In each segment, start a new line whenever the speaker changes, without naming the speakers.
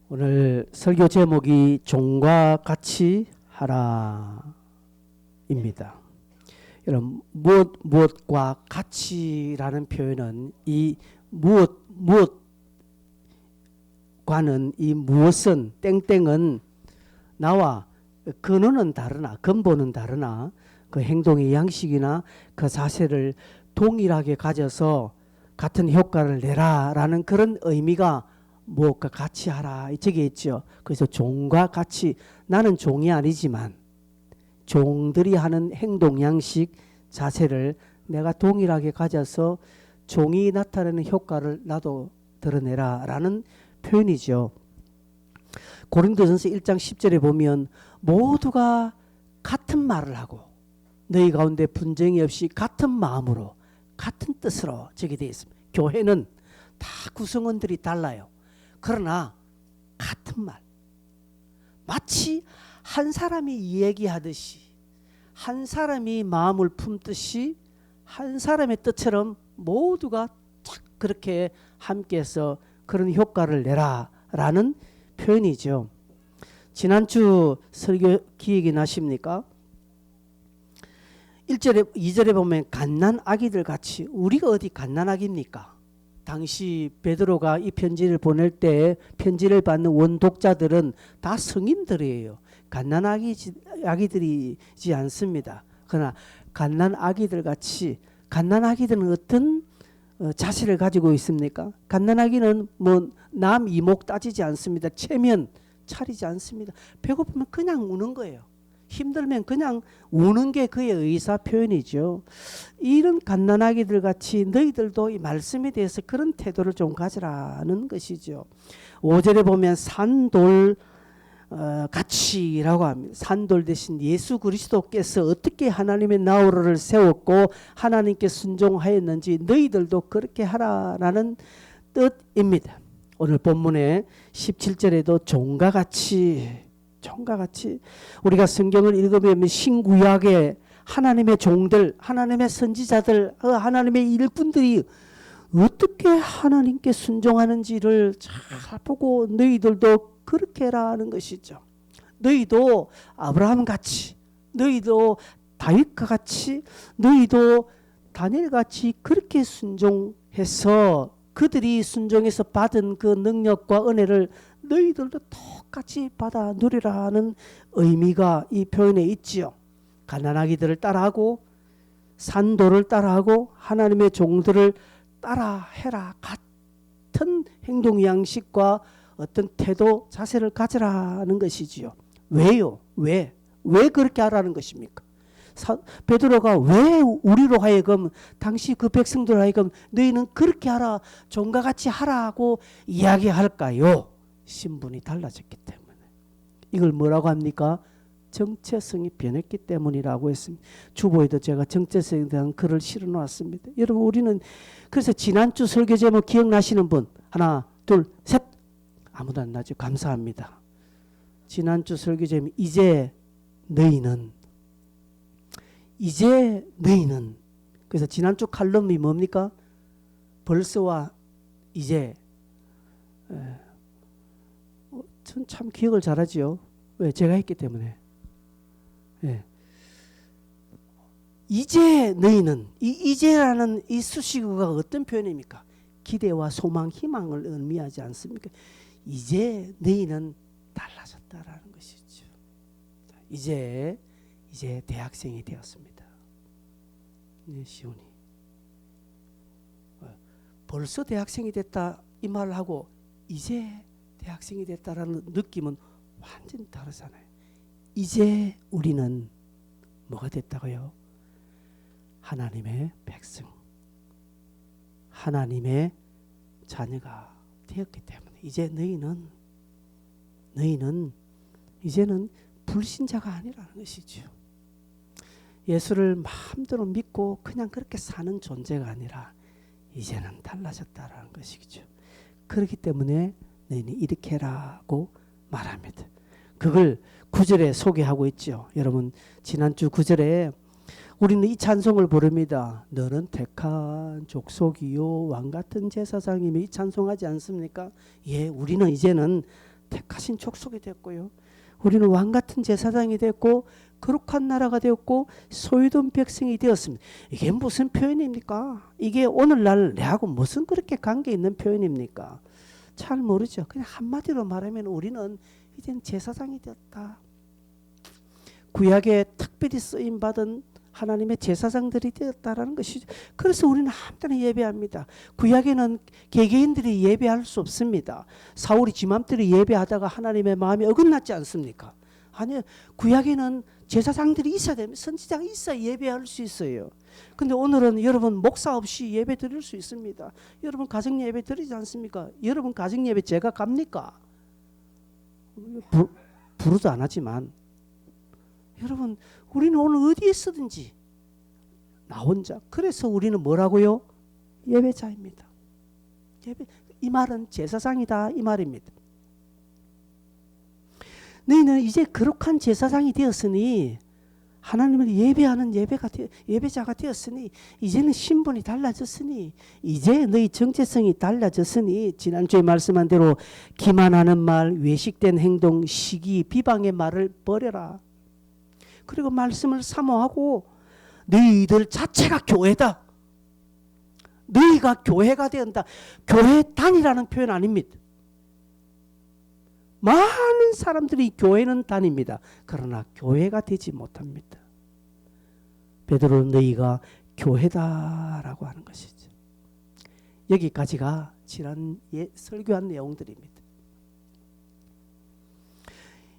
오늘 설교 제목이 종과 같이 하라입니다. 여러분, 무엇과 같이라는 표현은 이 무엇과는 이 무엇은 땡땡은 나와 근원은 다르나 근본은 다르나 그 행동의 양식이나 그 자세를 동일하게 가져서 같은 효과를 내라라는 그런 의미가 무엇과 같이 하라 저게 있죠. 그래서 종과 같이, 나는 종이 아니지만 종들이 하는 행동 양식 자세를 내가 동일하게 가져서 종이 나타내는 효과를 나도 드러내라라는 표현이죠. 고린도전서 1장 10절에 보면 모두가 같은 말을 하고 너희 가운데 분쟁이 없이 같은 마음으로 같은 뜻으로 저게 되어 있습니다. 교회는 다 구성원들이 달라요. 그러나 같은 말, 마치 한 사람이 이야기하듯이 한 사람이 마음을 품듯이 한 사람의 뜻처럼 모두가 딱 그렇게 함께해서 그런 효과를 내라라는 표현이죠. 지난주 설교 기억이 나십니까? 1절에 2절에 보면 갓난 아기들 같이, 우리가 어디 갓난 아기입니까? 당시 베드로가 이 편지를 보낼 때 편지를 받는 원독자들은 다 성인들이에요. 갓난 아기들이지 않습니다. 그러나 갓난 아기들 같이, 갓난 아기들은 어떤 자세를 가지고 있습니까? 갓난 아기는 뭐 남 이목 따지지 않습니다. 체면 차리지 않습니다. 배고프면 그냥 우는 거예요. 힘들면 그냥 우는 게 그의 의사 표현이죠. 이런 갓난아기들 같이 너희들도 이 말씀에 대해서 그런 태도를 좀 가지라는 것이죠. 5절에 보면 산돌 같이라고 합니다. 산돌 대신 예수 그리스도께서 어떻게 하나님의 나홀로를 세웠고 하나님께 순종하였는지 너희들도 그렇게 하라라는 뜻입니다. 오늘 본문의 17절에도 종과 같이 우리가 성경을 읽으면 신구약에 하나님의 종들, 하나님의 선지자들, 하나님의 일꾼들이 어떻게 하나님께 순종하는지를 잘 보고 너희들도 그렇게 해라는 것이죠. 너희도 아브라함같이, 너희도 다윗과 같이, 너희도 다니엘같이 그렇게 순종해서 그들이 순종해서 받은 그 능력과 은혜를 너희들도 똑같이 받아 누리라는 의미가 이 표현에 있지요. 가난아기들을 따라하고 산도를 따라하고 하나님의 종들을 따라해라. 같은 행동 양식과 어떤 태도 자세를 가지라는 것이지요. 왜요? 왜 그렇게 하라는 것입니까? 베드로가 왜 우리로 하여금 당시 그 백성들 하여금 너희는 그렇게 하라, 종과 같이 하라고 이야기할까요? 신분이 달라졌기 때문에. 이걸 뭐라고 합니까? 정체성이 변했기 때문이라고 했습니다. 주보에도 제가 정체성에 대한 글을 실어 놓았습니다. 여러분, 우리는 그래서 지난주 설교 제목 기억나시는 분? 하나, 둘, 셋. 아무도 안 나죠. 감사합니다. 지난주 설교 제목 이제 너희는. 그래서 지난주 칼럼이 뭡니까? 벌써와 이제. 전 참 기억을 잘하지요. 왜? 제가 했기 때문에. 예. 이제 너희는, 이제라는 이 수식어가 어떤 표현입니까? 기대와 소망, 희망을 의미하지 않습니까? 이제 너희는 달라졌다라는 것이죠. 이제 대학생이 되었습니다. 네, 시온이. 벌써 대학생이 됐다 이 말을 하고 이제 대학생이 됐다라는 느낌은 완전히 다르잖아요. 이제 우리는 뭐가 됐다고요? 하나님의 백성, 하나님의 자녀가 되었기 때문에 이제 너희는 이제는 불신자가 아니라는 것이죠. 예수를 마음대로 믿고 그냥 그렇게 사는 존재가 아니라 이제는 달라졌다라는 것이죠. 그렇기 때문에 너희는 이렇게 해라고 말합니다. 그걸 9절에 소개하고 있죠. 여러분, 지난주 9절에 우리는 이 찬송을 부릅니다. 너는 택한 족속이요 왕같은 제사장이며 이 찬송하지 않습니까? 예, 우리는 이제는 택하신 족속이 됐고요. 우리는 왕 같은 제사장이 됐고 거룩한 나라가 되었고 소유된 백성이 되었습니다. 이게 무슨 표현입니까? 이게 오늘날 내하고 무슨 그렇게 관계 있는 표현입니까? 잘 모르죠. 그냥 한마디로 말하면 우리는 이젠 제사장이 되었다. 구약에 특별히 쓰임받은 하나님의 제사장들이 되었다라는 것이죠. 그래서 우리는 한때는 예배합니다. 구약에는 개개인들이 예배할 수 없습니다. 사울이 지 맘대로 예배하다가 하나님의 마음이 어긋났지 않습니까? 아니요. 구약에는 제사장들이 있어야 됩니다. 선지자가 있어야 예배할 수 있어요. 근데 오늘은 여러분 목사 없이 예배 드릴 수 있습니다. 여러분 가정 예배 드리지 않습니까? 여러분 가정 예배 제가 갑니까? 부르도 안 하지만 여러분 우리는 오늘 어디에 쓰든지 나 혼자. 그래서 우리는 뭐라고요? 예배자입니다. 이 말은 제사장이다 이 말입니다. 너희는 이제 거룩한 제사장이 되었으니 하나님을 예배하는 예배자가 되었으니 이제는 신분이 달라졌으니 이제 너희 정체성이 달라졌으니 지난주에 말씀한 대로 기만하는 말, 외식된 행동, 시기, 비방의 말을 버려라. 그리고 말씀을 사모하고 너희들 자체가 교회다. 너희가 교회가 된다. 교회단이라는 표현 아닙니다. 많은 사람들이 교회는 다닙니다. 그러나 교회가 되지 못합니다. 베드로는 너희가 교회다라고 하는 것이죠. 여기까지가 지난 설교한 내용들입니다.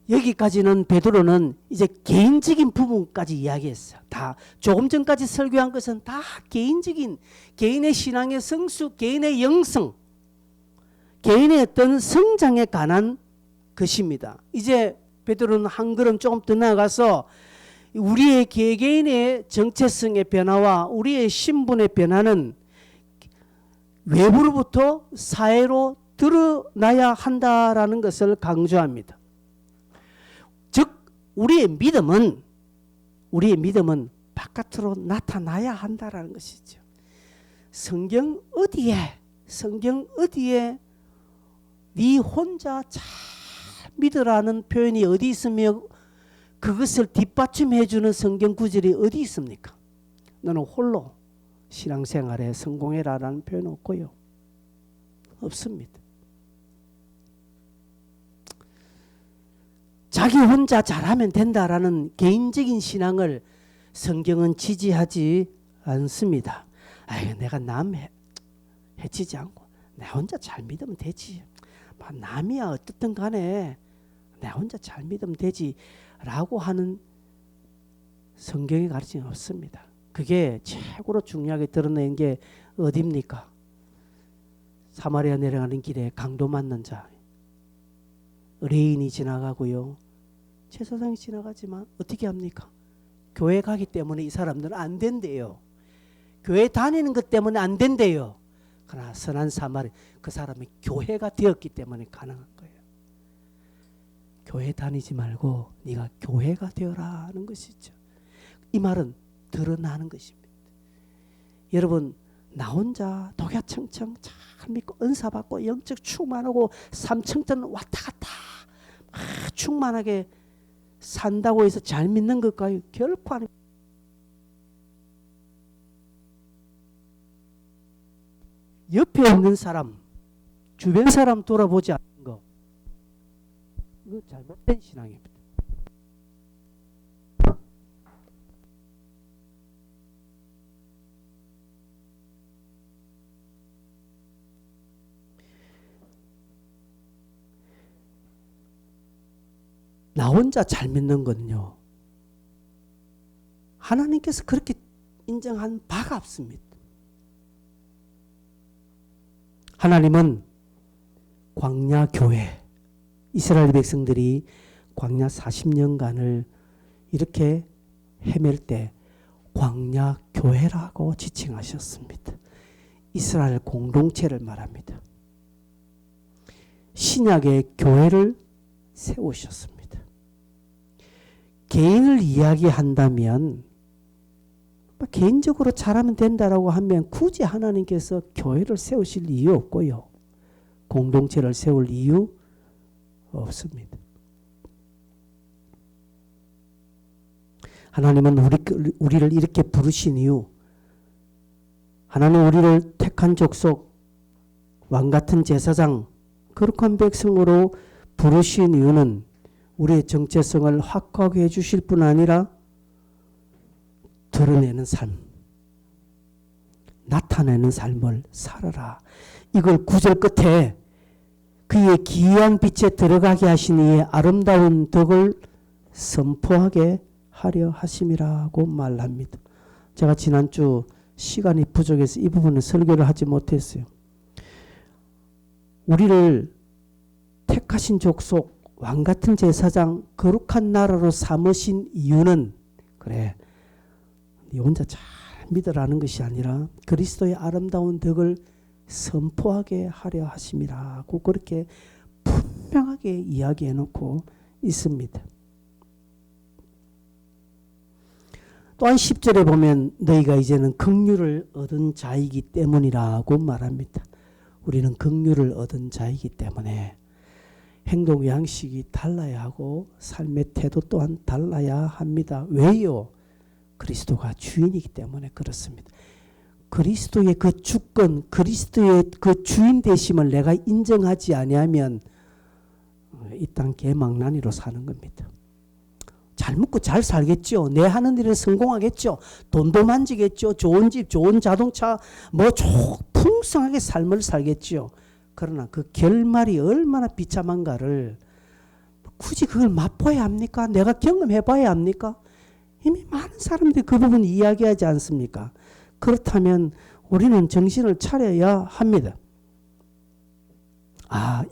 여기까지는 베드로는 이제 개인적인 부분까지 이야기했어요. 다 조금 전까지 설교한 것은 다 개인적인 개인의 신앙의 성수, 개인의 영성, 개인의 어떤 성장에 관한 것입니다. 이제 베드로는 한 걸음 조금 더 나아가서 우리의 개개인의 정체성의 변화와 우리의 신분의 변화는 외부로부터 사회로 드러나야 한다라는 것을 강조합니다. 즉 우리의 믿음은 바깥으로 나타나야 한다라는 것이죠. 성경 어디에 네 혼자 잘 믿으라는 표현이 어디 있으며 그것을 뒷받침해 주는 성경 구절이 어디 있습니까? 너는 홀로 신앙생활에 성공해라라는 표현 없고요. 없습니다. 자기 혼자 잘하면 된다라는 개인적인 신앙을 성경은 지지하지 않습니다. 아유, 내가 남 해치지 않고 내 혼자 잘 믿으면 되지. 남이야 어떻든 간에 내 혼자 잘 믿으면 되지 라고 하는 성경의 가르침이 없습니다. 그게 최고로 중요하게 드러낸 게 어디입니까? 사마리아 내려가는 길에 강도 맞는 자, 의뢰인이 지나가고요. 제사장이 지나가지만 어떻게 합니까? 교회 가기 때문에 이 사람들은 안 된대요. 교회 다니는 것 때문에 안 된대요. 그러나 선한 사마리 그 사람이 교회가 되었기 때문에 가능한 거예요. 교회 다니지 말고 네가 교회가 되어라 하는 것이죠. 이 말은 드러나는 것입니다. 여러분 나 혼자 독야청청 잘 믿고 은사받고 영적 충만하고 삼청천 왔다 갔다 충만하게 산다고 해서 잘 믿는 것과요? 결코 아닙니다. 옆에 있는 사람, 주변 사람 돌아보지 않는 거, 이거 잘못된 신앙입니다. 나 혼자 잘 믿는 건요, 하나님께서 그렇게 인정한 바가 없습니다. 하나님은 광야 교회, 이스라엘 백성들이 광야 40년간을 이렇게 헤맬 때 광야 교회라고 지칭하셨습니다. 이스라엘 공동체를 말합니다. 신약의 교회를 세우셨습니다. 개인을 이야기한다면 개인적으로 잘하면 된다라고 하면 굳이 하나님께서 교회를 세우실 이유 없고요. 공동체를 세울 이유 없습니다. 하나님은 우리를 이렇게 부르신 이유, 하나님 우리를 택한 족속, 왕같은 제사장, 거룩한 백성으로 부르신 이유는 우리의 정체성을 확고하게 해주실 뿐 아니라 드러내는 삶, 나타내는 삶을 살아라. 이걸 9절 끝에 그의 기이한 빛에 들어가게 하신 이의 아름다운 덕을 선포하게 하려 하심이라고 말합니다. 제가 지난주 시간이 부족해서 이 부분은 설교를 하지 못했어요. 우리를 택하신 족속, 왕같은 제사장, 거룩한 나라로 삼으신 이유는 그래, 네 혼자 잘 믿으라는 것이 아니라 그리스도의 아름다운 덕을 선포하게 하려 하심이라고 그렇게 분명하게 이야기해 놓고 있습니다. 또한 10절에 보면 너희가 이제는 긍휼을 얻은 자이기 때문이라고 말합니다. 우리는 긍휼을 얻은 자이기 때문에 행동 양식이 달라야 하고 삶의 태도 또한 달라야 합니다. 왜요? 그리스도가 주인이기 때문에 그렇습니다. 그리스도의 그 주권, 그리스도의 그 주인 되심을 내가 인정하지 아니하면 이 땅 개망난이로 사는 겁니다. 잘 먹고 잘 살겠죠. 내 하는 일에 성공하겠죠. 돈도 만지겠죠. 좋은 집, 좋은 자동차, 풍성하게 삶을 살겠죠. 그러나 그 결말이 얼마나 비참한가를 굳이 그걸 맛봐야 합니까? 내가 경험해 봐야 합니까? 이미 많은 사람들이 그 부분 이야기하지 않습니까? 그렇다면 우리는 정신을 차려야 합니다.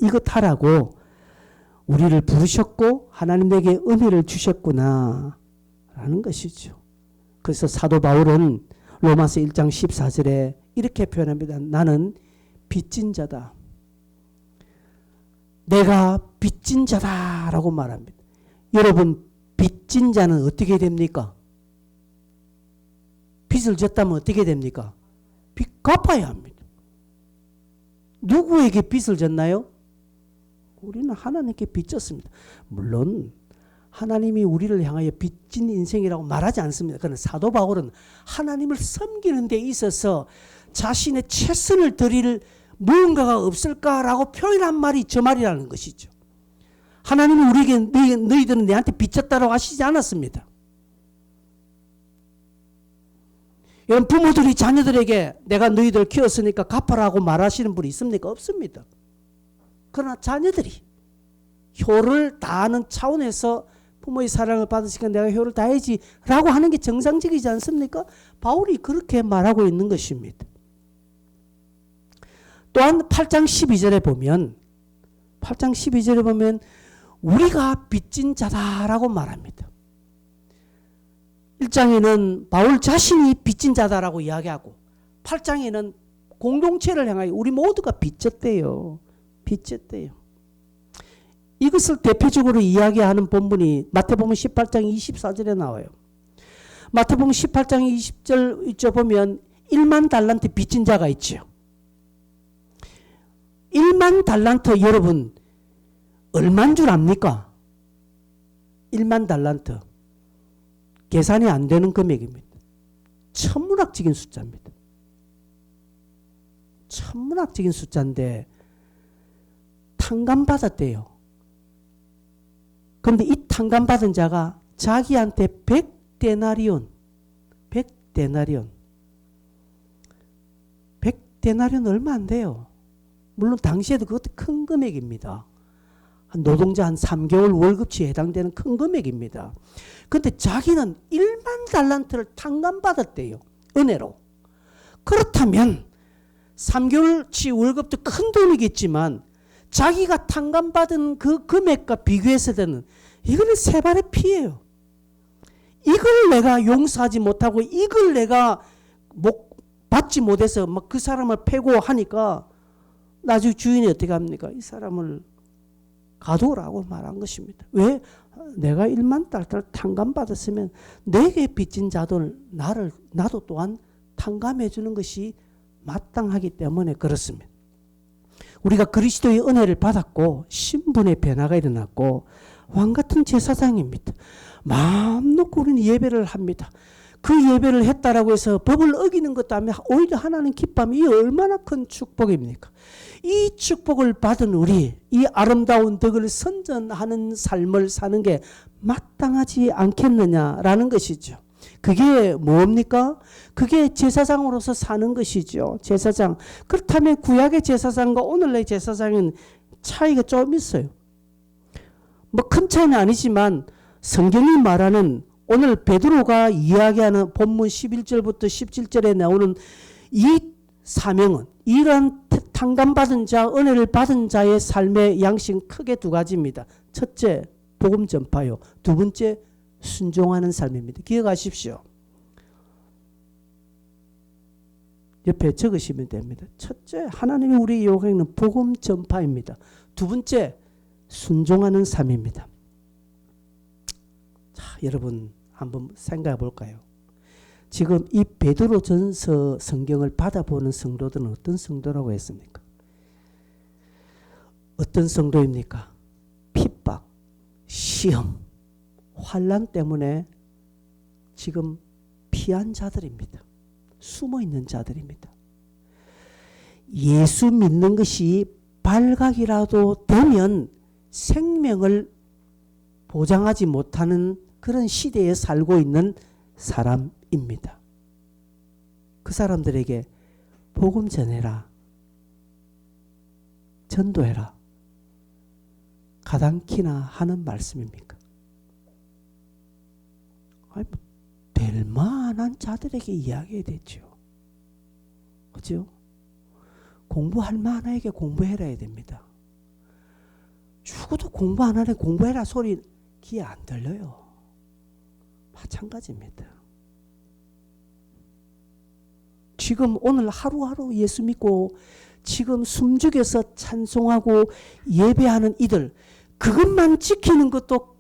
이것 하라고 우리를 부르셨고 하나님 내게 은혜를 주셨구나 라는 것이죠. 그래서 사도 바울은 로마서 1장 14절에 이렇게 표현합니다. 나는 빚진 자다. 내가 빚진 자다 라고 말합니다. 여러분, 빚진 자는 어떻게 됩니까? 빚을 졌다면 어떻게 됩니까? 빚 갚아야 합니다. 누구에게 빚을 졌나요? 우리는 하나님께 빚졌습니다. 물론 하나님이 우리를 향하여 빚진 인생이라고 말하지 않습니다. 그러나 사도 바울은 하나님을 섬기는 데 있어서 자신의 최선을 드릴 무언가가 없을까라고 표현한 말이 저 말이라는 것이죠. 하나님이 우리에게 너희들은 내한테 빚졌다라고 하시지 않았습니다. 여러분, 부모들이 자녀들에게 내가 너희들 키웠으니까 갚아라고 말하시는 분이 있습니까? 없습니다. 그러나 자녀들이 효를 다하는 차원에서 부모의 사랑을 받으시니까 내가 효를 다해야지 라고 하는 게 정상적이지 않습니까? 바울이 그렇게 말하고 있는 것입니다. 또한 8장 12절에 보면 우리가 빚진 자다라고 말합니다. 1장에는 바울 자신이 빚진 자다라고 이야기하고 8장에는 공동체를 향하여 우리 모두가 빚졌대요. 이것을 대표적으로 이야기하는 본문이 마태복음 18장 24절에 나와요. 마태복음 18장 20절 이쪽 보면 1만 달란트 빚진 자가 있죠. 1만 달란트 여러분 얼마인 줄 압니까? 1만 달란트 계산이 안 되는 금액입니다. 천문학적인 숫자입니다. 천문학적인 숫자인데 탕감받았대요. 그런데 이 탕감받은 자가 자기한테 100데나리온 100데나리온 얼마 안 돼요. 물론 당시에도 그것도 큰 금액입니다. 노동자 한 3개월 월급치에 해당되는 큰 금액입니다. 그런데 자기는 1만 달란트를 탕감받았대요. 은혜로. 그렇다면 3개월치 월급도 큰 돈이겠지만 자기가 탕감받은 그 금액과 비교해서는 이거는 세 발의 피예요. 이걸 내가 용서하지 못하고 이걸 내가 받지 못해서 막 그 사람을 패고 하니까 나중에 주인이 어떻게 합니까? 이 사람을 가두라고 말한 것입니다. 왜? 내가 1만 달러를 탕감받았으면 내게 빚진 자들 나도 또한 탕감해 주는 것이 마땅하기 때문에 그렇습니다. 우리가 그리스도의 은혜를 받았고 신분의 변화가 일어났고 왕같은 제사장입니다. 마음 놓고 우리는 예배를 합니다. 그 예배를 했다라고 해서 법을 어기는 것도 아니면 오히려 하나님 기뻐하면 이 얼마나 큰 축복입니까? 이 축복을 받은 우리, 이 아름다운 덕을 선전하는 삶을 사는 게 마땅하지 않겠느냐라는 것이죠. 그게 뭡니까? 그게 제사장으로서 사는 것이죠. 제사장. 그렇다면 구약의 제사장과 오늘의 제사장은 차이가 좀 있어요. 뭐 큰 차이는 아니지만 성경이 말하는 오늘 베드로가 이야기하는 본문 11절부터 17절에 나오는 이 사명은 이러한 탕감받은 자, 은혜를 받은 자의 삶의 양식은 크게 두 가지입니다. 첫째, 복음 전파요. 두 번째, 순종하는 삶입니다. 기억하십시오. 옆에 적으시면 됩니다. 첫째, 하나님이 우리 요구하는 복음 전파입니다. 두 번째, 순종하는 삶입니다. 자, 여러분 한번 생각해 볼까요? 지금 이 베드로전서 성경을 받아보는 성도들은 어떤 성도라고 했습니까? 어떤 성도입니까? 핍박, 시험, 환난 때문에 지금 피한 자들입니다. 숨어 있는 자들입니다. 예수 믿는 것이 발각이라도 되면 생명을 보장하지 못하는 그런 시대에 살고 있는 사람입니다. 그 사람들에게 복음 전해라. 전도해라. 가당키나 하는 말씀입니까? 아니, 될 만한 자들에게 이야기해야 되죠. 그죠? 공부할 만한에게 공부해라 해야 됩니다. 죽어도 공부 안 하네 공부해라 소리 귀에 안 들려요. 마찬가지입니다. 지금 오늘 하루하루 예수 믿고 지금 숨죽여서 찬송하고 예배하는 이들, 그것만 지키는 것도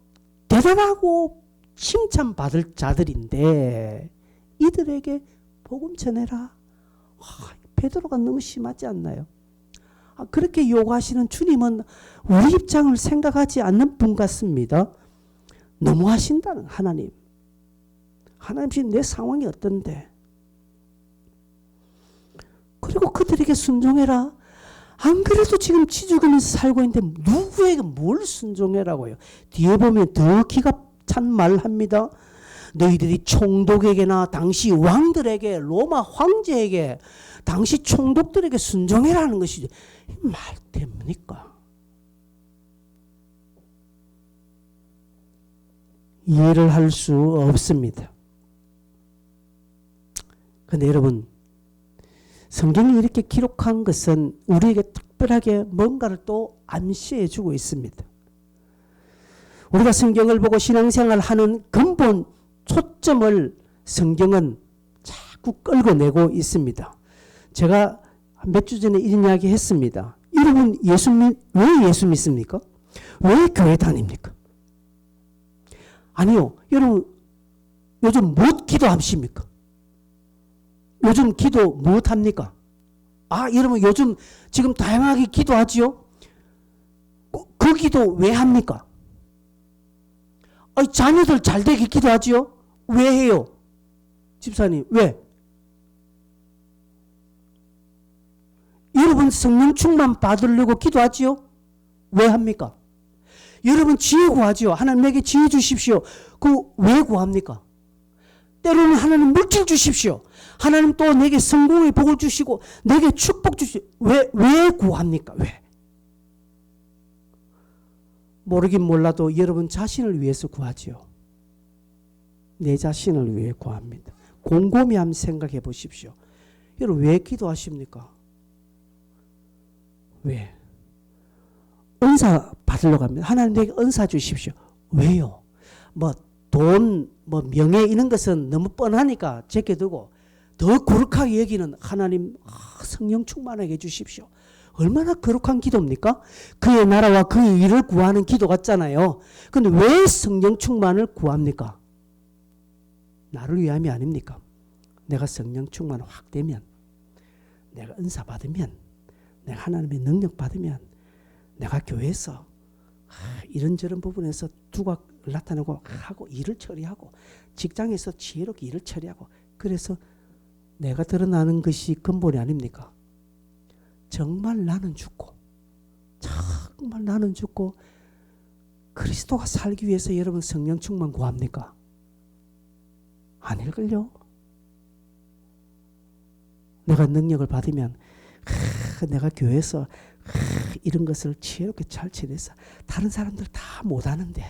대단하고 칭찬받을 자들인데 이들에게 복음 전해라. 베드로가 너무 심하지 않나요? 그렇게 요구하시는 주님은 우리 입장을 생각하지 않는 분 같습니다. 너무하신다는 하나님. 하나님 지금 내 상황이 어떤데? 그리고 그들에게 순종해라. 안 그래도 지금 지죽으면서 살고 있는데 누구에게 뭘 순종해라고요? 뒤에 보면 더 기가 찬 말합니다. 너희들이 총독에게나 당시 왕들에게, 로마 황제에게, 당시 총독들에게 순종해라는 것이죠. 말 됩니까? 이해를 할 수 없습니다. 그런데 여러분, 성경이 이렇게 기록한 것은 우리에게 특별하게 뭔가를 또 암시해 주고 있습니다. 우리가 성경을 보고 신앙생활 하는 근본 초점을 성경은 자꾸 끌고내고 있습니다. 제가 몇 주 전에 이런 이야기 했습니다. 여러분 왜 예수 믿습니까? 왜 교회 다닙니까? 아니요. 여러분 요즘 못 기도하십니까? 요즘 기도 못 합니까? 여러분 요즘 지금 다양하게 기도하지요? 그 기도 왜 합니까? 자녀들 잘 되게 기도하지요? 왜 해요? 집사님 왜? 여러분 성령 충만 받으려고 기도하지요? 왜 합니까? 여러분 지혜 구하지요? 하나님 내게 지혜 주십시오. 그 왜 구합니까? 때로는 하나님 물질 주십시오. 하나님 또 내게 성공의 복을 주시고 내게 축복 주시오. 왜 구합니까? 왜? 모르긴 몰라도 여러분 자신을 위해서 구하지요. 내 자신을 위해 구합니다. 곰곰이 한번 생각해 보십시오. 여러분 왜 기도하십니까? 왜? 은사 받으려고 합니다. 하나님 내게 은사 주십시오. 왜요? 돈, 명예 이런 것은 너무 뻔하니까 제껴두고 더 거룩하게 여기는 하나님 성령 충만하게 해주십시오. 얼마나 거룩한 기도입니까? 그의 나라와 그의 일을 구하는 기도 같잖아요. 그런데 왜 성령 충만을 구합니까? 나를 위함이 아닙니까? 내가 성령 충만 확 되면, 내가 은사 받으면 내가 하나님의 능력 받으면 내가 교회에서 이런저런 부분에서 두각을 나타내고 하고 일을 처리하고 직장에서 지혜롭게 일을 처리하고 그래서 내가 드러나는 것이 근본이 아닙니까? 정말 나는 죽고 그리스도가 살기 위해서 여러분 성령 충만 구합니까? 아닐걸요? 내가 능력을 받으면 내가 교회에서 이런 것을 지혜롭게 잘 처리해서 다른 사람들 다 못하는데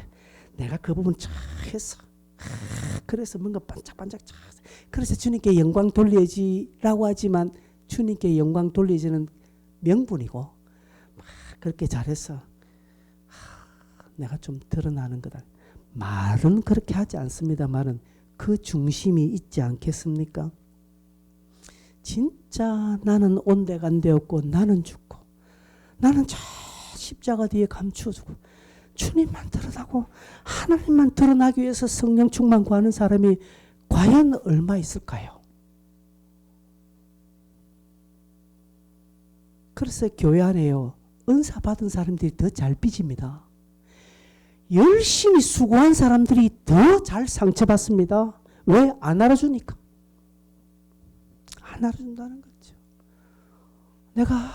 내가 그 부분 잘 해서 그래서 뭔가 반짝반짝 그래서 주님께 영광 돌려지라고 하지만 주님께 영광 돌리지는 명분이고 그렇게 잘해서 내가 좀 드러나는 거다. 말은 그렇게 하지 않습니다만은 그 중심이 있지 않겠습니까? 진짜 나는 온데간데없고 나는 죽고 나는 저 십자가 뒤에 감추어주고 주님만 드러나고 하나님만 드러나기 위해서 성령 충만 구하는 사람이 과연 얼마 있을까요? 그래서 교회 안에요. 은사 받은 사람들이 더 잘 빚집니다. 열심히 수고한 사람들이 더 잘 상처받습니다. 왜? 안 알아주니까. 안 알아준다는 거죠. 내가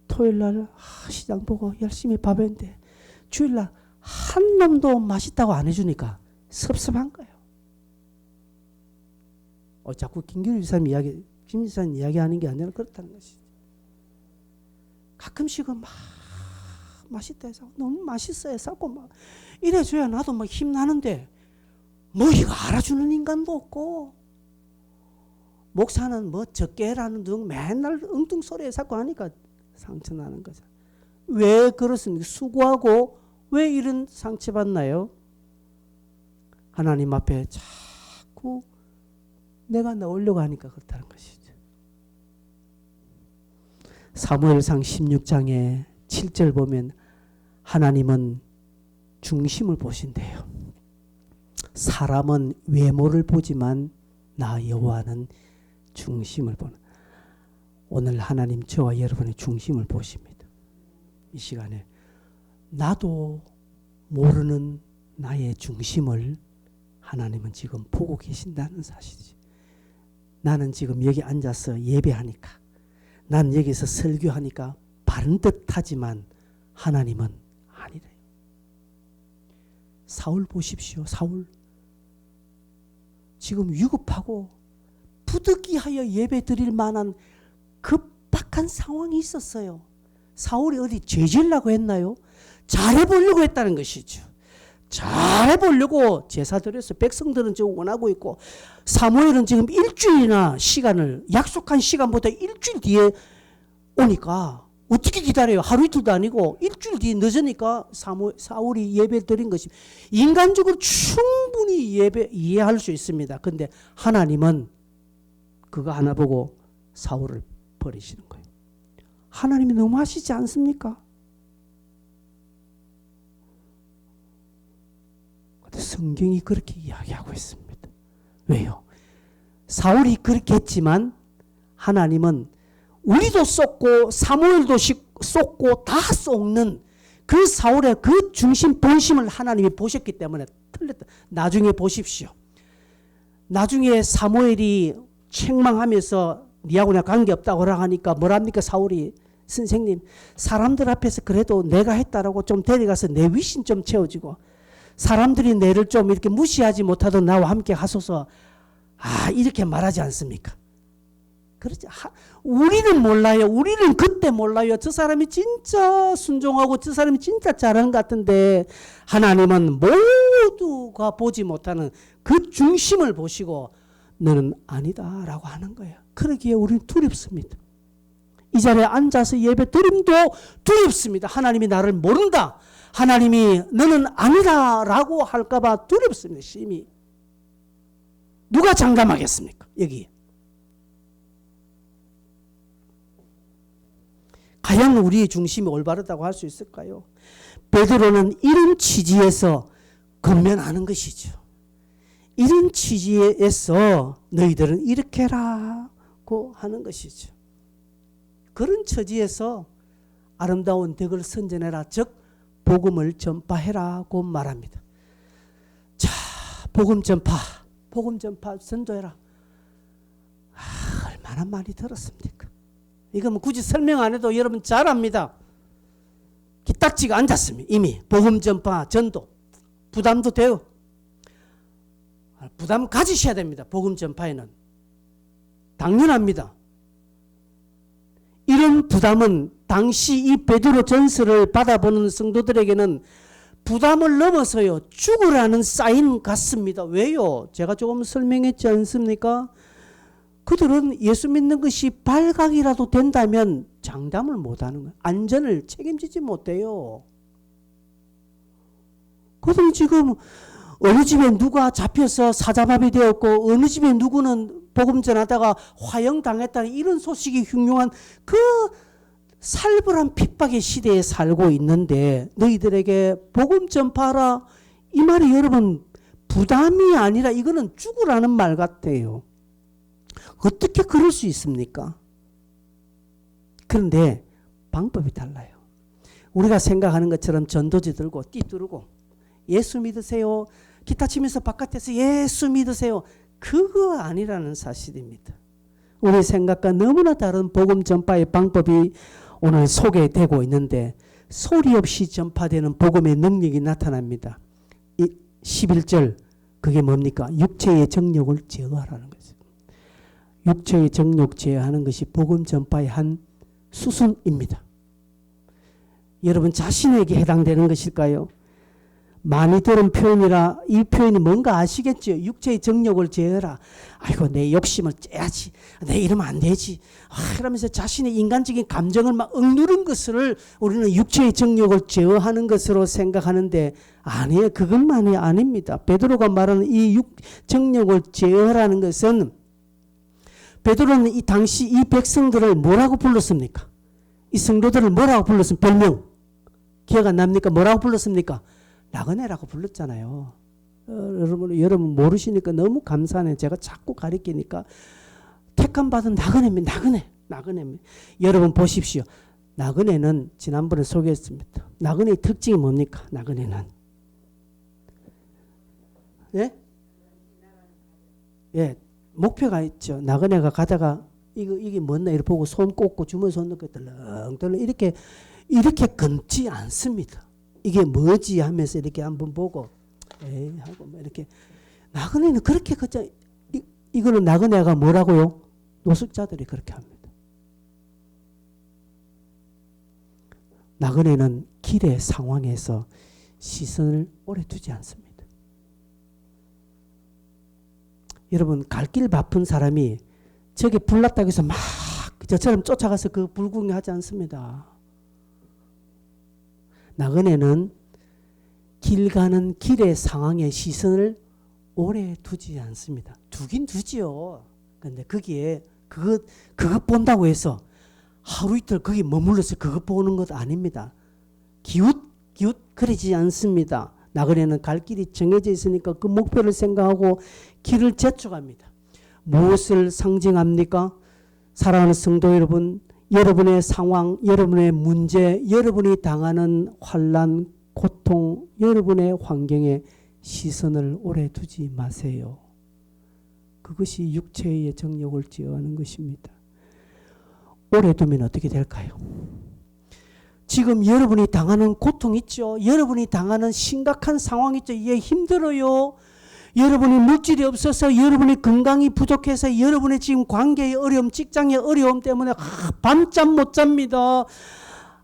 토요일날 시장 보고 열심히 밥 했는데 주일날 한 놈도 맛있다고 안 해주니까 섭섭한 거예요. 자꾸 김 지사님 이야기하는 게 아니라 그렇다는 것이죠. 가끔씩은 막 맛있다 해서 너무 맛있어 해서 막 이래줘야 나도 막 힘나는데 뭐 이거 알아주는 인간도 없고 목사는 뭐 적게라는 등 맨날 엉뚱 소리 해서 하니까 상처나는 거죠. 왜 그렇습니까? 수고하고 왜 이런 상처받나요? 하나님 앞에 자꾸 내가 나오려고 하니까 그렇다는 것이죠. 사무엘상 16장에 7절 보면 하나님은 중심을 보신대요. 사람은 외모를 보지만 나 여호와는 중심을 보는. 오늘 하나님 저와 여러분의 중심을 보십니다. 이 시간에 나도 모르는 나의 중심을 하나님은 지금 보고 계신다는 사실이지. 나는 지금 여기 앉아서 예배하니까 나는 여기서 설교하니까 바른 듯 하지만 하나님은 아니래요. 사울 보십시오. 사울 지금 위급하고 부득이하여 예배 드릴 만한 급박한 상황이 있었어요. 사울이 어디 죄질라고 했나요? 잘해보려고 했다는 것이죠. 잘해보려고 제사 드려서 백성들은 지금 원하고 있고 사무엘은 지금 일주일이나 시간을 약속한 시간보다 일주일 뒤에 오니까 어떻게 기다려요? 하루 이틀도 아니고 일주일 뒤에 늦으니까 사울이 예배 드린 것이 인간적으로 충분히 이해할 수 있습니다. 근데 하나님은 그거 하나 보고 사울을 버리시는 거예요. 하나님이 너무하시지 않습니까? 성경이 그렇게 이야기하고 있습니다. 왜요? 사울이 그렇게 했지만 하나님은 우리도 쏟고 사무엘도 쏟고 다 쏟는 그 사울의 그 중심 본심을 하나님이 보셨기 때문에 틀렸다. 나중에 보십시오. 나중에 사무엘이 책망하면서 니하고 내가 관계없다고 하니까 뭐랍니까? 사울이 선생님 사람들 앞에서 그래도 내가 했다라고 좀 데려가서 내 위신 좀 채워지고 사람들이 내를 좀 이렇게 무시하지 못하던 나와 함께 하소서. 이렇게 말하지 않습니까? 그렇지. 우리는 몰라요. 우리는 그때 몰라요. 저 사람이 진짜 순종하고 저 사람이 진짜 잘하는 것 같은데 하나님은 모두가 보지 못하는 그 중심을 보시고 너는 아니다라고 하는 거예요. 그러기에 우리는 두렵습니다. 이 자리에 앉아서 예배 드림도 두렵습니다. 하나님이 나를 모른다. 하나님이 너는 아니다라고 할까봐 두렵습니다. 심히. 누가 장담하겠습니까? 여기. 과연 우리의 중심이 올바르다고 할 수 있을까요? 베드로는 이런 취지에서 권면하는 것이죠. 이런 취지에서 너희들은 이렇게 해라고 하는 것이죠. 그런 처지에서 아름다운 덕을 선전해라, 즉 복음을 전파해라고 말합니다. 자, 복음 전파 선도해라. 얼마나 많이 들었습니까? 이거 뭐 굳이 설명 안 해도 여러분 잘 압니다. 기딱지가 앉았습니다. 이미 복음 전파 전도 부담도 돼요. 부담 가지셔야 됩니다. 복음 전파에는 당연합니다. 이런 부담은 당시 이 베드로 전서를 받아보는 성도들에게는 부담을 넘어서요, 죽으라는 사인 같습니다. 왜요? 제가 조금 설명했지 않습니까? 그들은 예수 믿는 것이 발각이라도 된다면 장담을 못하는 거예요. 안전을 책임지지 못해요. 그들은 지금 어느 집에 누가 잡혀서 사자밥이 되었고 어느 집에 누구는 복음 전하다가 화형당했다는 이런 소식이 흉흉한 그 살벌한 핍박의 시대에 살고 있는데 너희들에게 복음 전파하라, 이 말이 여러분 부담이 아니라 이거는 죽으라는 말 같아요. 어떻게 그럴 수 있습니까? 그런데 방법이 달라요. 우리가 생각하는 것처럼 전도지 들고 띠두르고 예수 믿으세요, 기타 치면서 바깥에서 예수 믿으세요, 그거 아니라는 사실입니다. 우리 생각과 너무나 다른 복음 전파의 방법이 오늘 소개되고 있는데 소리 없이 전파되는 복음의 능력이 나타납니다. 11절 그게 뭡니까? 육체의 정욕을 제어하라는 거죠. 육체의 정욕 제어하는 것이 복음 전파의 한 수순입니다. 여러분 자신에게 해당되는 것일까요? 많이 들은 표현이라 이 표현이 뭔가 아시겠죠? 육체의 정욕을 제어라. 아이고 내 욕심을 째야지. 내 이러면 안 되지. 이러면서 자신의 인간적인 감정을 막 억누른 것을 우리는 육체의 정욕을 제어하는 것으로 생각하는데 아니에요. 그것만이 아닙니다. 베드로가 말하는 이 정욕을 제어하라는 것은 베드로는 이 당시 이 백성들을 뭐라고 불렀습니까? 이 성도들을 뭐라고 불렀습니까? 별명 기억 안 납니까? 뭐라고 불렀습니까? 나그네라고 불렀잖아요. 여러분 모르시니까 너무 감사하네요. 제가 자꾸 가리키니까 택함 받은 나그네입니다. 나그네입니다. 여러분 보십시오. 나그네는 지난번에 소개했습니다. 나그네의 특징이 뭡니까? 나그네는 예, 목표가 있죠. 나그네가 가다가 이게 뭔나 이렇게 보고 손 꽂고 주머니 손 넣고 덜렁덜렁 이렇게 걷지 않습니다. 이게 뭐지 하면서 이렇게 한번 보고 에이 하고 이렇게 나그네는 그렇게 걷자. 이거는 나그네가 뭐라고요? 노숙자들이 그렇게 합니다. 나그네는 길의 상황에서 시선을 오래 두지 않습니다. 여러분 갈 길 바쁜 사람이 저게 불났다고 해서 막 저처럼 쫓아가서 그 불구경하지 않습니다. 나그네는 길 가는 길의 상황에 시선을 오래 두지 않습니다. 두긴 두지요. 그런데 거기에 그것 본다고 해서 하루 이틀 거기 머물러서 그것 보는 것 아닙니다. 기웃 그러지 않습니다. 나그네는 갈 길이 정해져 있으니까 그 목표를 생각하고 길을 재촉합니다. 무엇을 상징합니까? 사랑하는 성도 여러분, 여러분의 상황, 여러분의 문제, 여러분이 당하는 환난, 고통, 여러분의 환경에 시선을 오래 두지 마세요. 그것이 육체의 정욕을 제어하는 것입니다. 오래 두면 어떻게 될까요? 지금 여러분이 당하는 고통 있죠? 여러분이 당하는 심각한 상황 있죠? 이게 힘들어요. 여러분이 물질이 없어서 여러분의 건강이 부족해서 여러분의 지금 관계의 어려움, 직장의 어려움 때문에 밤잠 못 잡니다.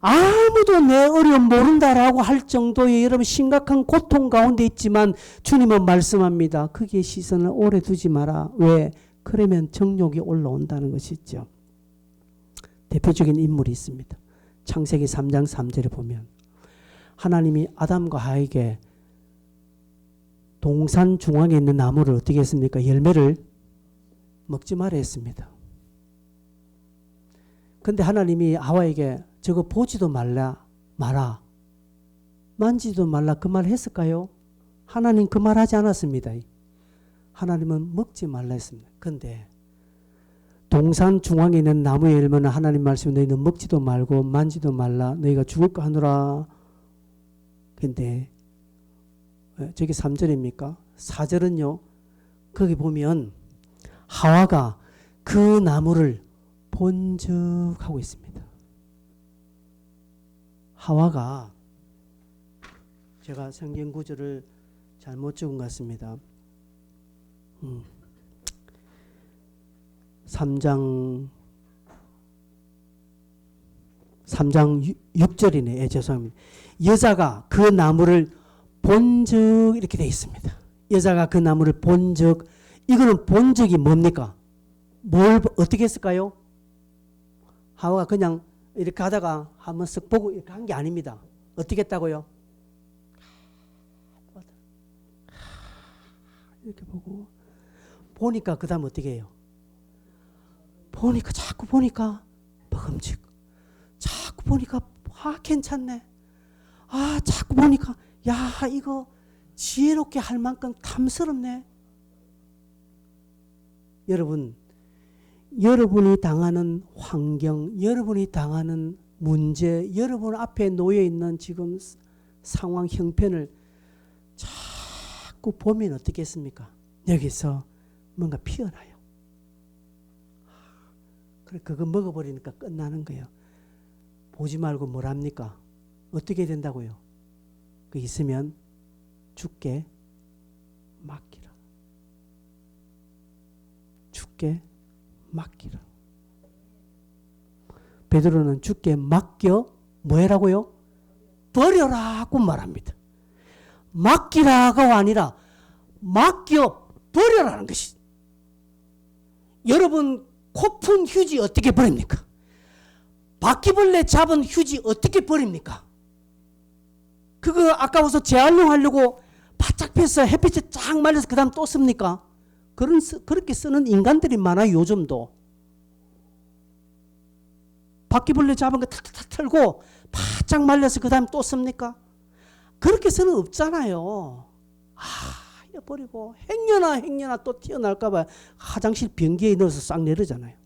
아무도 내 어려움 모른다라고 할 정도의 여러분 심각한 고통 가운데 있지만 주님은 말씀합니다. 거기에 시선을 오래 두지 마라. 왜? 그러면 정욕이 올라온다는 것이죠. 대표적인 인물이 있습니다. 창세기 3장 3절에 보면 하나님이 아담과 하에게 동산 중앙에 있는 나무를 어떻게 했습니까? 열매를 먹지 말아 했습니다. 근데 하나님이 하와에게 저거 보지도 마라, 만지도 말라 그 말 했을까요? 하나님 그 말 하지 않았습니다. 하나님은 먹지 말라 했습니다. 근데 동산 중앙에 있는 나무의 열매는 하나님 말씀에 너희는 먹지도 말고 만지도 말라 너희가 죽을까 하노라. 근데 저게 3절입니까? 4절은요. 거기 보면 하와가 그 나무를 본즉 하고 있습니다. 하와가 제가 성경 구절을 잘못 적은 것 같습니다. 3장 6절이네. 예, 죄송합니다. 여자가 그 나무를 본즉 이렇게 되어 있습니다. 여자가 그 나무를 본즉, 이거는 본적이 뭡니까? 뭘 어떻게 했을까요? 하와가 그냥 이렇게 하다가 한번 쓱 보고 이렇게 한 게 아닙니다. 어떻게 했다고요? 이렇게 보고 보니까 그 다음 어떻게 해요? 보니까 자꾸 보니까 먹음직, 자꾸 보니까 괜찮네. 자꾸 보니까 야 이거 지혜롭게 할 만큼 탐스럽네. 여러분, 여러분이 당하는 환경, 여러분이 당하는 문제, 여러분 앞에 놓여 있는 지금 상황 형편을 자꾸 보면 어떻겠습니까? 여기서 뭔가 피어나요. 그래, 그거 먹어버리니까 끝나는 거예요. 보지 말고 뭘 합니까? 어떻게 된다고요? 그 있으면 주께 맡기라. 주께 맡기라. 베드로는 주께 맡겨 뭐 해라고요? 버려라고 말합니다. 맡기라가 아니라 맡겨 버려라는 것이. 여러분 코푼 휴지 어떻게 버립니까? 바퀴벌레 잡은 휴지 어떻게 버립니까? 그거 아까워서 재활용하려고 바짝 펴서 햇빛에 쫙 말려서 그 다음 또 씁니까? 그렇게 쓰는 인간들이 많아요. 요즘도. 바퀴벌레 잡은 거 탁탁탁 털고 바짝 말려서 그 다음 또 씁니까? 그렇게 쓰는 없잖아요. 버리고 행여나 또 튀어나올까 봐 화장실 변기에 넣어서 싹 내리잖아요.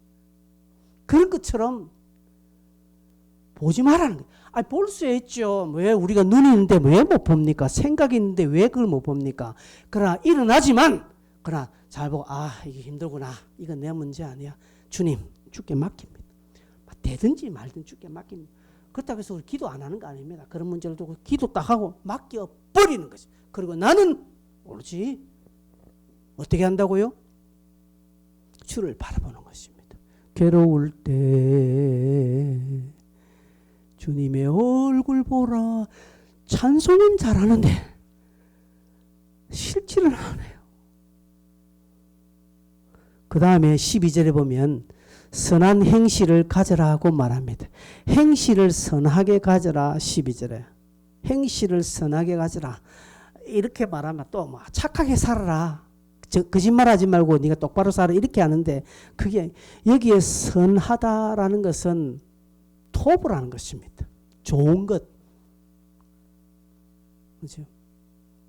그런 것처럼 보지 말라는 거예요. 볼 수 있죠. 왜 우리가 눈이 있는데 왜 못 봅니까? 생각이 있는데 왜 그걸 못 봅니까? 그러나 일어나지만 그러나 잘 보고 이게 힘들구나. 이건 내 문제 아니야. 주님 주께 맡깁니다. 되든지 말든 주께 맡깁니다. 그렇다고 해서 우리 기도 안 하는 거 아닙니다. 그런 문제를 두고 기도 딱 하고 맡겨버리는 거죠. 그리고 나는 모르지. 어떻게 한다고요? 주를 바라보는 것입니다. 괴로울 때 주님의 얼굴 보라. 찬송은 잘하는데 실질은 안 해요. 그 다음에 12절에 보면 선한 행실을 가져라고 말합니다. 행실을 선하게 가져라. 12절에 행실을 선하게 가져라 이렇게 말하면 또 착하게 살아라. 거짓말하지 말고 네가 똑바로 살아 이렇게 하는데 그게 여기에 선하다라는 것은 토부라는 것입니다. 좋은 것, 그렇죠?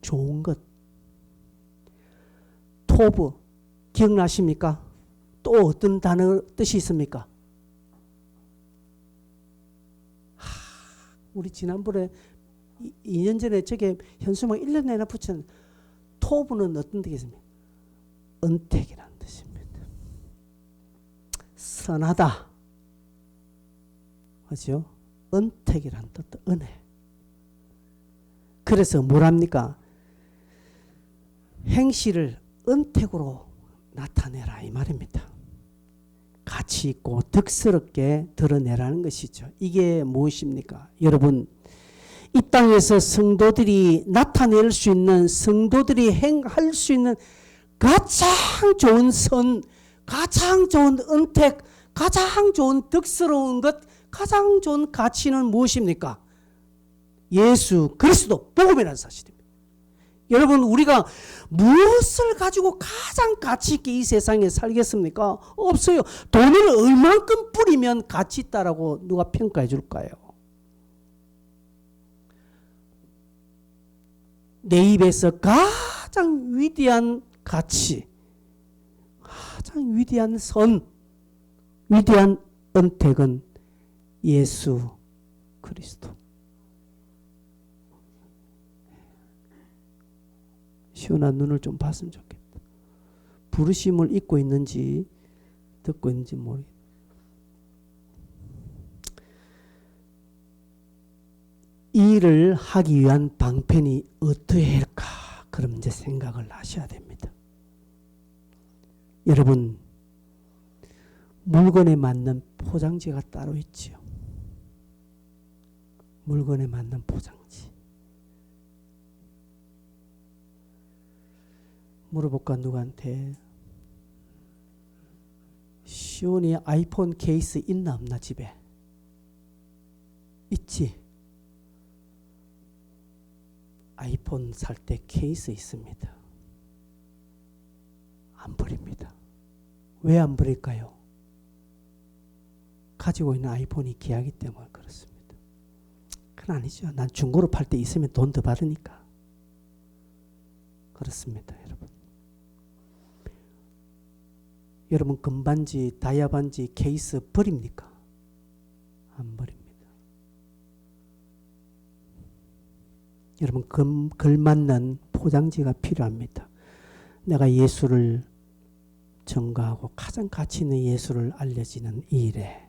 좋은 것. 토부 기억나십니까? 또 어떤 단어 뜻이 있습니까? 우리 지난번에 2년 전에 저게 현수막 1년 내나 붙였는데 토부는 어떤 뜻이겠습니까? 은택이라는 뜻입니다. 선하다. 그렇죠? 은택이라는 뜻, 은혜. 그래서 뭐랍니까? 행실을 은택으로 나타내라 이 말입니다. 가치 있고 덕스럽게 드러내라는 것이죠. 이게 무엇입니까? 여러분, 이 땅에서 성도들이 나타낼 수 있는, 성도들이 행할 수 있는 가장 좋은 선, 가장 좋은 은택, 가장 좋은 덕스러운 것, 가장 좋은 가치는 무엇입니까? 예수 그리스도 복음이라는 사실입니다. 여러분, 우리가 무엇을 가지고 가장 가치 있게 이 세상에 살겠습니까? 없어요. 돈을 얼만큼 뿌리면 가치 있다라고 누가 평가해 줄까요? 내 입에서 가장 위대한 가치, 가장 위대한 선, 위대한 은택은 예수 그리스도. 시원한 눈을 좀 봤으면 좋겠다. 부르심을 잊고 있는지 듣고 있는지 모르겠다. 이 일을 하기 위한 방편이 어떠해야 할까? 그럼 이제 생각을 하셔야 됩니다. 여러분, 물건에 맞는 포장지가 따로 있지요. 물건에 맞는 포장지. 물어볼까 누구한테? 시온이 아이폰 케이스 있나 없나 집에? 있지. 아이폰 살 때 케이스 있습니다. 안 버립니다. 왜 안 버릴까요? 가지고 있는 아이폰이 귀하기 때문에 그렇습니다. 그건 아니죠. 난 중고로 팔 때 있으면 돈 더 받으니까. 그렇습니다, 여러분. 여러분 금반지, 다이아 반지 케이스 버립니까? 안 버립니다. 여러분 걸맞는 포장지가 필요합니다. 내가 예수를 전가하고 가장 가치 있는 예수를 알려지는 이 일에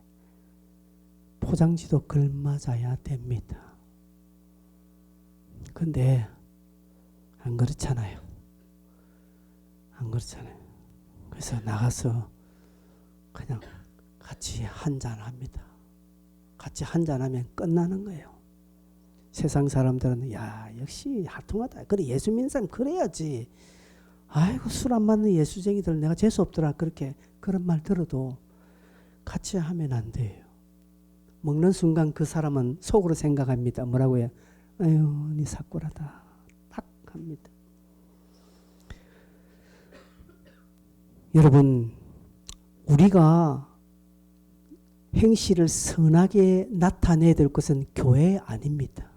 포장지도 걸맞아야 됩니다. 근데 안 그렇잖아요. 안 그렇잖아요. 그래서 나가서 그냥 같이 한잔합니다. 같이 한잔하면 끝나는 거예요. 세상 사람들은 야 역시 하통하다. 그래 예수 믿는 사람 그래야지. 아이고 술 안 맞는 예수쟁이들 내가 재수 없더라. 그렇게 그런 말 들어도 같이 하면 안 돼요. 먹는 순간 그 사람은 속으로 생각합니다. 뭐라고요? 아유 니 사꾸라다. 딱 합니다. 여러분 우리가 행실을 선하게 나타내야 될 것은 교회 아닙니다.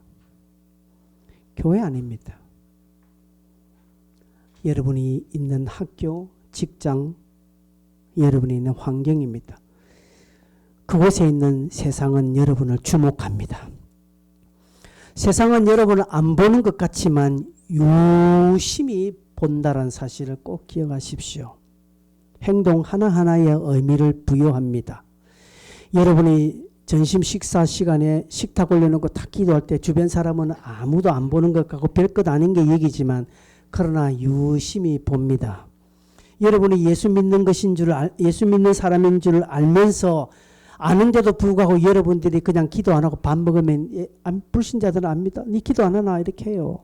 교회 아닙니다. 여러분이 있는 학교, 직장, 여러분이 있는 환경입니다. 그곳에 있는 세상은 여러분을 주목합니다. 세상은 여러분을 안 보는 것 같지만 유심히 본다는 사실을 꼭 기억하십시오. 행동 하나하나에 의미를 부여합니다. 여러분이 점심 식사 시간에 식탁 올려놓고 딱 기도할 때 주변 사람은 아무도 안 보는 것 같고 별것 아닌 게 얘기지만 그러나 유심히 봅니다. 여러분이 예수 믿는 것인 줄 예수 믿는 사람인 줄 알면서 아는데도 불구하고 여러분들이 그냥 기도 안 하고 밥 먹으면 불신자들은 압니다. 니 기도 안 하나 이렇게 해요.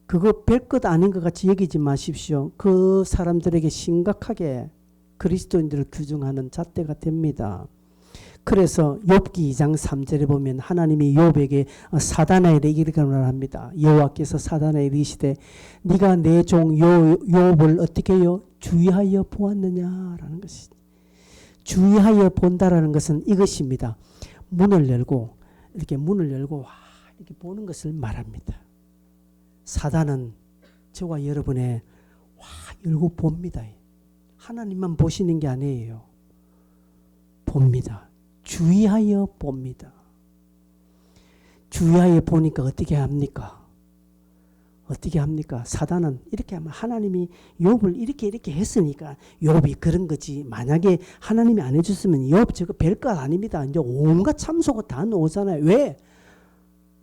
그거 별것 아닌 것 같이 여기지 마십시오. 그 사람들에게 심각하게 그리스도인들을 규정하는 잣대가 됩니다. 그래서 욥기 2장 3절에 보면 하나님이 욥에게 사단에게 이렇게 말합니다. 여호와께서 사단에게 이르시되 네가 내 종 욥을 어떻게 해요? 주의하여 보았느냐라는 것이. 주의하여 본다라는 것은 이것입니다. 문을 열고 이렇게 이렇게 보는 것을 말합니다. 사단은 저와 여러분의 열고 봅니다. 하나님만 보시는 게 아니에요. 봅니다. 주의하여 봅니다. 주의하여 보니까 어떻게 합니까? 어떻게 합니까? 사단은 이렇게 하면 하나님이 욥을 이렇게 했으니까 욥이 그런 거지. 만약에 하나님이 안 해줬으면 욥 저거 별것 아닙니다. 이제 온갖 참소가 다 나오잖아요. 왜?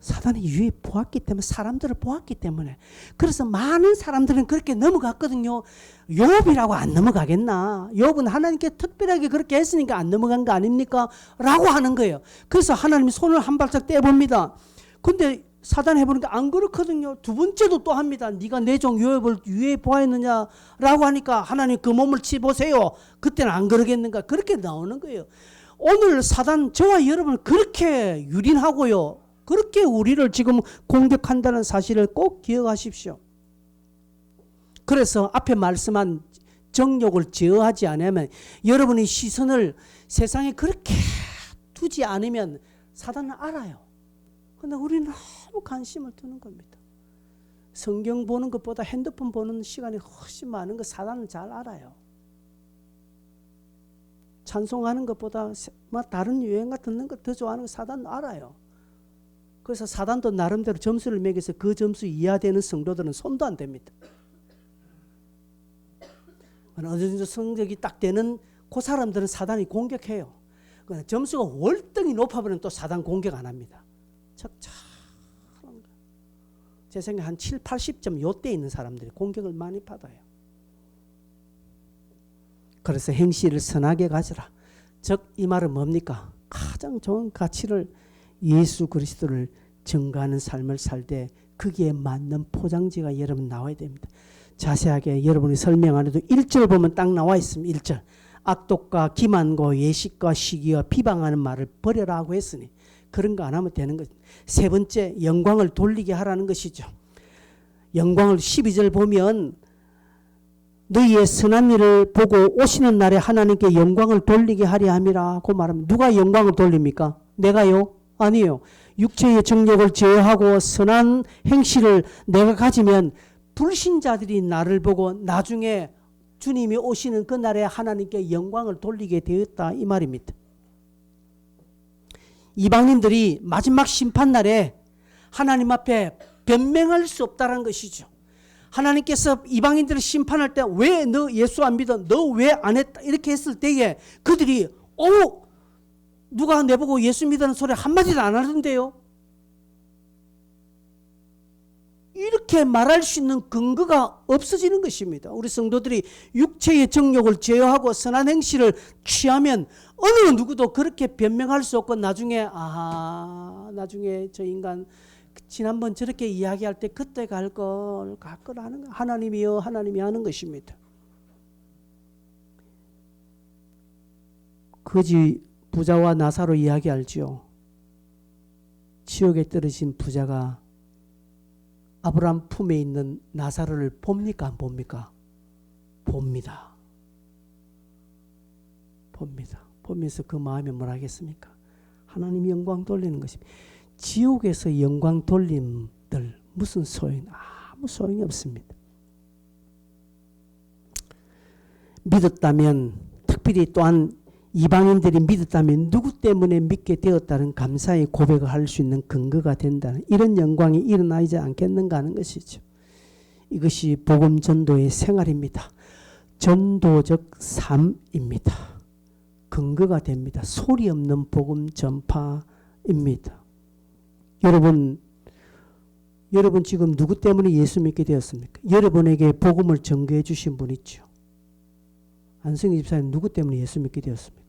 사단이 유해 보았기 때문에 사람들을 보았기 때문에. 그래서 많은 사람들은 그렇게 넘어갔거든요. 욥이라고 안 넘어가겠나? 욥은 하나님께 특별하게 그렇게 했으니까 안 넘어간 거 아닙니까? 라고 하는 거예요. 그래서 하나님이 손을 한 발짝 떼봅니다. 근데 사단 해보니까 안 그렇거든요. 두 번째도 또 합니다. 네가 내 종 욥을 유해 보았느냐라고 하니까 하나님 그 몸을 치보세요. 그때는 안 그러겠는가? 그렇게 나오는 거예요. 오늘 사단 저와 여러분을 그렇게 유린하고요. 그렇게 우리를 지금 공격한다는 사실을 꼭 기억하십시오. 그래서 앞에 말씀한 정욕을 제어하지 않으면 여러분의 시선을 세상에 그렇게 두지 않으면 사단은 알아요. 근데 우리는 너무 관심을 두는 겁니다. 성경 보는 것보다 핸드폰 보는 시간이 훨씬 많은 거 사단은 잘 알아요. 찬송하는 것보다 뭐 다른 유행가 듣는 거 더 좋아하는 거 사단 알아요. 그래서 사단도 나름대로 점수를 매겨서 그 점수 이하되는 성도들은 손도 안 댑니다. 어느 정도 성적이 딱 되는 그 사람들은 사단이 공격해요. 점수가 월등히 높아버리면 또 사단 공격 안 합니다. 제 생각에 한 7, 80점 요때 있는 사람들이 공격을 많이 받아요. 그래서 행실을 선하게 가져라. 즉 이 말은 뭡니까? 가장 좋은 가치를 예수 그리스도를 증거하는 삶을 살 때 거기에 맞는 포장지가 여러분 나와야 됩니다. 자세하게 여러분이 설명 안 해도 1절 보면 딱 나와 있습니다. 1절. 악독과 기만과 예식과 시기와 비방하는 말을 버려라 고 했으니 그런 거 안 하면 되는 거죠. 세 번째, 영광을 돌리게 하라는 것이죠. 영광을 12절 보면 너희의 선한 일을 보고 오시는 날에 하나님께 영광을 돌리게 하려 함이라고 말합니다. 누가 영광을 돌립니까? 내가요? 아니에요. 육체의 정욕을 제어하고 선한 행실을 내가 가지면 불신자들이 나를 보고 나중에 주님이 오시는 그날에 하나님께 영광을 돌리게 되었다 이 말입니다. 이방인들이 마지막 심판날에 하나님 앞에 변명할 수 없다는 것이죠. 하나님께서 이방인들을 심판할 때 왜 너 예수 안 믿어? 너 왜 안 했다? 이렇게 했을 때에 그들이 누가 내보고 예수 믿는 소리 한마디도 안 하던데요. 이렇게 말할 수 있는 근거가 없어지는 것입니다. 우리 성도들이 육체의 정욕을 제어하고 선한 행실을 취하면 어느 누구도 그렇게 변명할 수 없고 나중에 나중에 저 인간 지난번 저렇게 이야기할 때 그때 갈 걸 하는 거 하나님이요 하나님이 하는 것입니다. 거지 부자와 나사로 이야기 알지요. 지옥에 떨어진 부자가 아브라함 품에 있는 나사로를 봅니까 안 봅니까? 봅니다. 보면서 그 마음에 뭘 하겠습니까? 하나님 영광 돌리는 것입니다. 지옥에서 영광 돌림들 무슨 아무 소용이 없습니다. 믿었다면 특별히 또한 이방인들이 믿었다면 누구 때문에 믿게 되었다는 감사의 고백을 할 수 있는 근거가 된다는 이런 영광이 일어나지 않겠는가 하는 것이죠. 이것이 복음 전도의 생활입니다. 전도적 삶입니다. 근거가 됩니다. 소리 없는 복음 전파입니다. 여러분 지금 누구 때문에 예수 믿게 되었습니까? 여러분에게 복음을 전개해 주신 분 있죠. 안승희 집사님 누구 때문에 예수 믿게 되었습니까?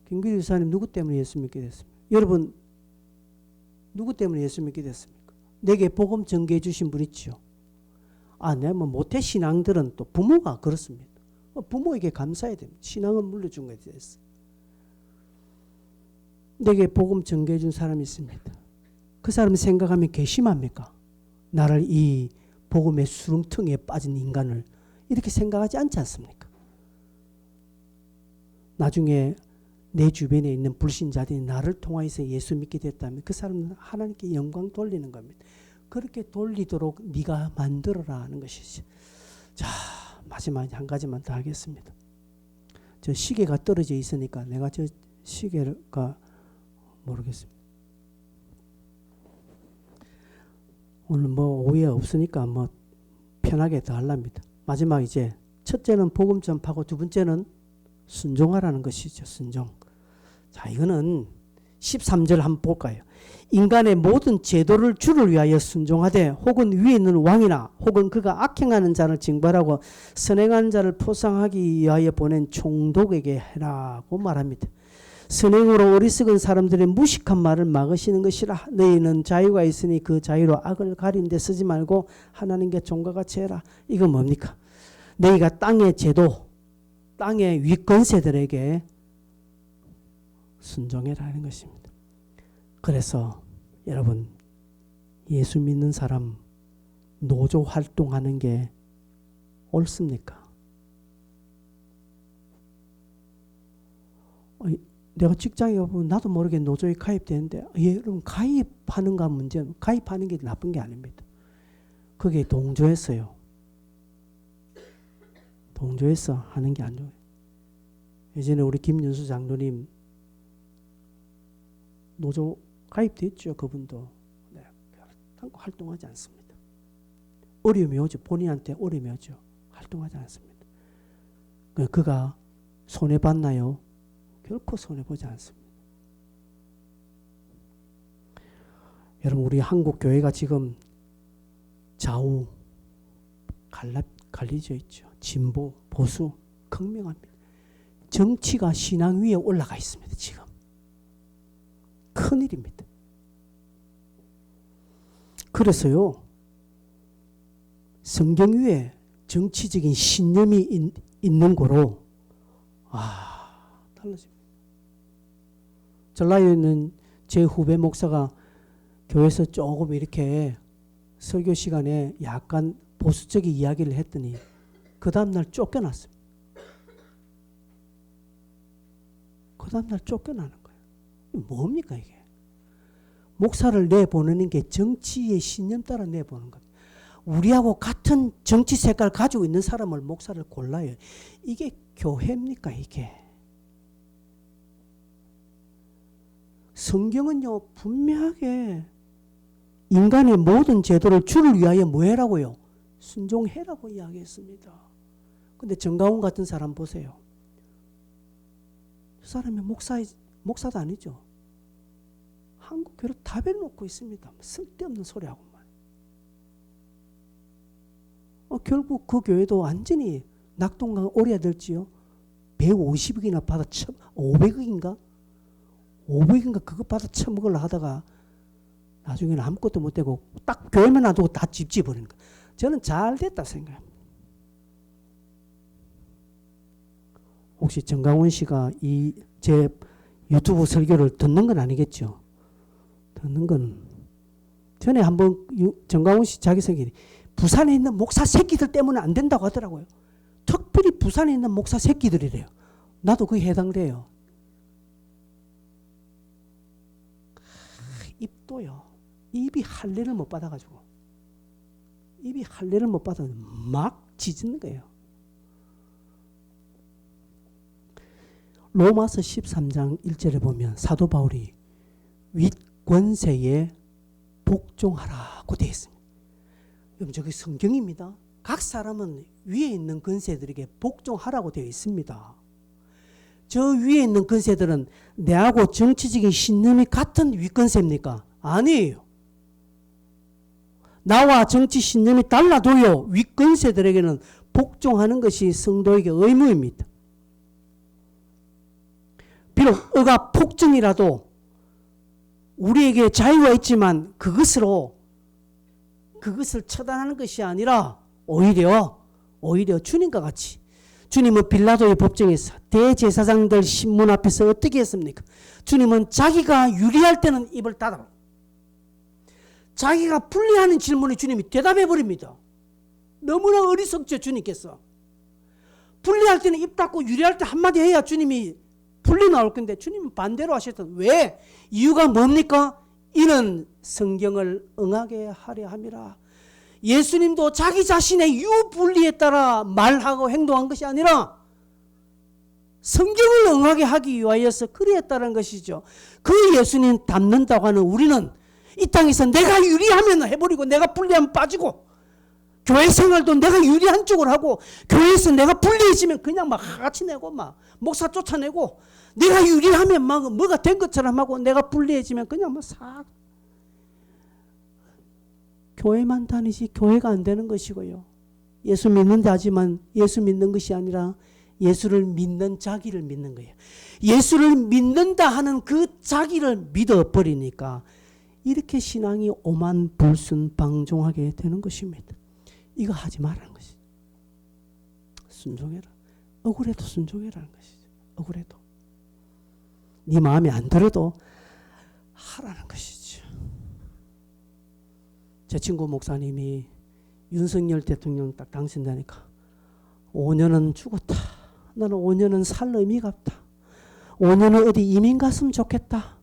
김규리 집사님 누구 때문에 예수 믿게 되었습니까? 여러분 누구 때문에 예수 믿게 되었습니까? 내게 복음 전개해 주신 분 있죠. 내가 모태 신앙들은 또 부모가 그렇습니다. 부모에게 감사해야 됩니다. 신앙은 물려준 것에 대해서. 내게 복음 전개해 준 사람이 있습니다. 그 사람이 생각하면 괘씸합니까? 나를 이 복음의 수렁텅이에 빠진 인간을 이렇게 생각하지 않지 않습니까? 나중에 내 주변에 있는 불신자들이 나를 통하여서 예수 믿게 됐다면 그 사람은 하나님께 영광 돌리는 겁니다. 그렇게 돌리도록 네가 만들어라 하는 것이지. 자, 마지막에 한 가지만 더 하겠습니다. 저 시계가 떨어져 있으니까 내가 저 시계가 모르겠습니다. 오늘 오해 없으니까 편하게 더 하랍니다. 마지막 이제 첫째는 복음 전파고 두 번째는 순종하라는 것이죠. 순종. 자, 이거는 13절 한번 볼까요? 인간의 모든 제도를 주를 위하여 순종하되 혹은 위에 있는 왕이나 혹은 그가 악행하는 자를 징벌하고 선행하는 자를 포상하기 위하여 보낸 총독에게 해라고 말합니다. 선행으로 어리석은 사람들의 무식한 말을 막으시는 것이라. 너희는 자유가 있으니 그 자유로 악을 가린 데 쓰지 말고 하나님께 종과 같이 해라. 이건 뭡니까? 너희가 땅의 제도, 땅의 윗권세들에게 순종해라 하는 것입니다. 그래서 여러분 예수 믿는 사람 노조 활동하는 게 옳습니까? 내가 직장에 가보면 나도 모르게 노조에 가입되는데 여러분 가입하는가 문제 가입하는 게 나쁜 게 아닙니다. 그게 동조했어요. 동조해서 하는 게 안 좋아요. 예전에 우리 김윤수 장로님 노조 가입됐죠. 그분도. 네, 활동하지 않습니다. 어려움이 오죠. 본인한테 어려움이 오죠. 활동하지 않습니다. 그가 손해봤나요? 결코 손해보지 않습니다. 여러분, 우리 한국 교회가 지금 좌우 갈리져 있죠. 진보, 보수, 극명합니다. 정치가 신앙 위에 올라가 있습니다. 지금 큰일입니다. 그래서요, 성경 위에 정치적인 신념이 있는 거로 달라집니다. 전라도에 있는 제 후배 목사가 교회에서 조금 이렇게 설교 시간에 약간 보수적인 이야기를 했더니 그 다음날 쫓겨났습니다. 그 다음날 쫓겨나는 거예요. 뭡니까 이게? 목사를 내보내는 게 정치의 신념 따라 내보는 겁니다. 우리하고 같은 정치 색깔 가지고 있는 사람을 목사를 골라요. 이게 교회입니까 이게? 성경은요 분명하게 인간의 모든 제도를 주를 위하여 뭐 해라고요? 순종해라고 이야기했습니다. 근데 정가훈 같은 사람 보세요. 그 사람이 목사도 아니죠. 한국 교회를 다 배놓고 있습니다. 쓸데없는 소리하고만. 결국 그 교회도 완전히 낙동강 오래야 될지요. 150억이나 받아 500억인가? 500억인가 그거 받아 처먹으려 하다가 나중에는 아무것도 못되고 딱 교회만 놔두고 다 집집어버리는 거. 저는 잘 됐다 생각합니다. 혹시 정강훈 씨가 제 유튜브 설교를 듣는 건 아니겠죠? 듣는 건 전에 한번 정강훈 씨 자기 설교 부산에 있는 목사 새끼들 때문에 안 된다고 하더라고요. 특별히 부산에 있는 목사 새끼들이래요. 나도 그게 해당돼요. 입도요. 입이 할례를 못 받아가지고 입이 할례를 못 받아 막 짖는 거예요. 로마서 13장 1절에 보면 사도 바울이 윗권세에 복종하라고 되어 있습니다. 여러분 저게 성경입니다. 각 사람은 위에 있는 권세들에게 복종하라고 되어 있습니다. 저 위에 있는 권세들은 내하고 정치적인 신념이 같은 윗권세입니까? 아니에요. 나와 정치 신념이 달라도요. 윗권세들에게는 복종하는 것이 성도에게 의무입니다. 비록 의가 폭증이라도 우리에게 자유가 있지만 그것을 처단하는 것이 아니라 오히려 주님과 같이 주님은 빌라도의 법정에서 대제사장들 신문 앞에서 어떻게 했습니까? 주님은 자기가 유리할 때는 입을 닫아 자기가 불리하는 질문에 주님이 대답해 버립니다. 너무나 어리석죠 주님께서. 불리할 때는 입 닫고 유리할 때 한마디 해야 주님이 불리 나올 건데 주님은 반대로 하셨던 왜? 이유가 뭡니까? 이는 성경을 응하게 하려 함이라. 예수님도 자기 자신의 유불리에 따라 말하고 행동한 것이 아니라 성경을 응하게 하기 위하여서 그리했다는 것이죠. 그 예수님 닮는다고 하는 우리는 이 땅에서 내가 유리하면 해버리고 내가 불리하면 빠지고 교회 생활도 내가 유리한 쪽으로 하고 교회에서 내가 불리해지면 그냥 막 하같이 내고 막 목사 쫓아내고 내가 유리하면 막 뭐가 된 것처럼 하고 내가 불리해지면 그냥 뭐 싹 교회만 다니지 교회가 안 되는 것이고요. 예수 믿는다 하지만 예수 믿는 것이 아니라 예수를 믿는 자기를 믿는 거예요. 예수를 믿는다 하는 그 자기를 믿어버리니까 이렇게 신앙이 오만불순방종하게 되는 것입니다. 이거 하지 말라는 것이죠. 순종해라. 억울해도 순종해라는 것이죠. 억울해도. 네 마음에 안 들어도 하라는 것이죠. 제 친구 목사님이 윤석열 대통령 딱 당선되니까 5년은 죽었다. 나는 5년은 살 의미가 없다. 5년은 어디 이민 갔으면 좋겠다.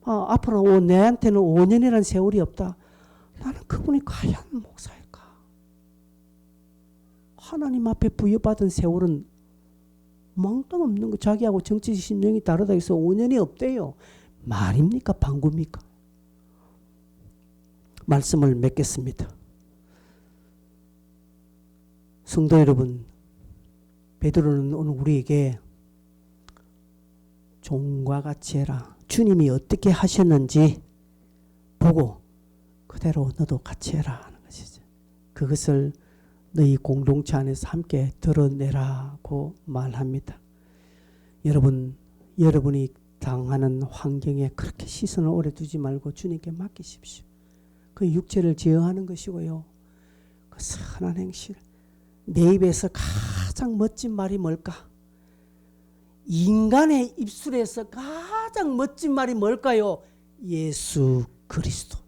앞으로 내한테는 5년이라는 세월이 없다. 나는 그분이 과연 목사일까? 하나님 앞에 부여받은 세월은 망당 없는 거. 자기하고 정치 신념이 다르다 해서 5년이 없대요. 말입니까? 방구입니까? 말씀을 맺겠습니다. 성도 여러분, 베드로는 오늘 우리에게 종과 같이 해라. 주님이 어떻게 하셨는지 보고 그대로 너도 같이 해라 하는 것이죠. 그것을 너희 공동체 안에서 함께 드러내라고 말합니다. 여러분이 당하는 환경에 그렇게 시선을 오래 두지 말고 주님께 맡기십시오. 그 육체를 제어하는 것이고요. 그 선한 행실. 내 입에서 가장 멋진 말이 뭘까? 인간의 입술에서 가장 멋진 말이 뭘까요? 예수 그리스도.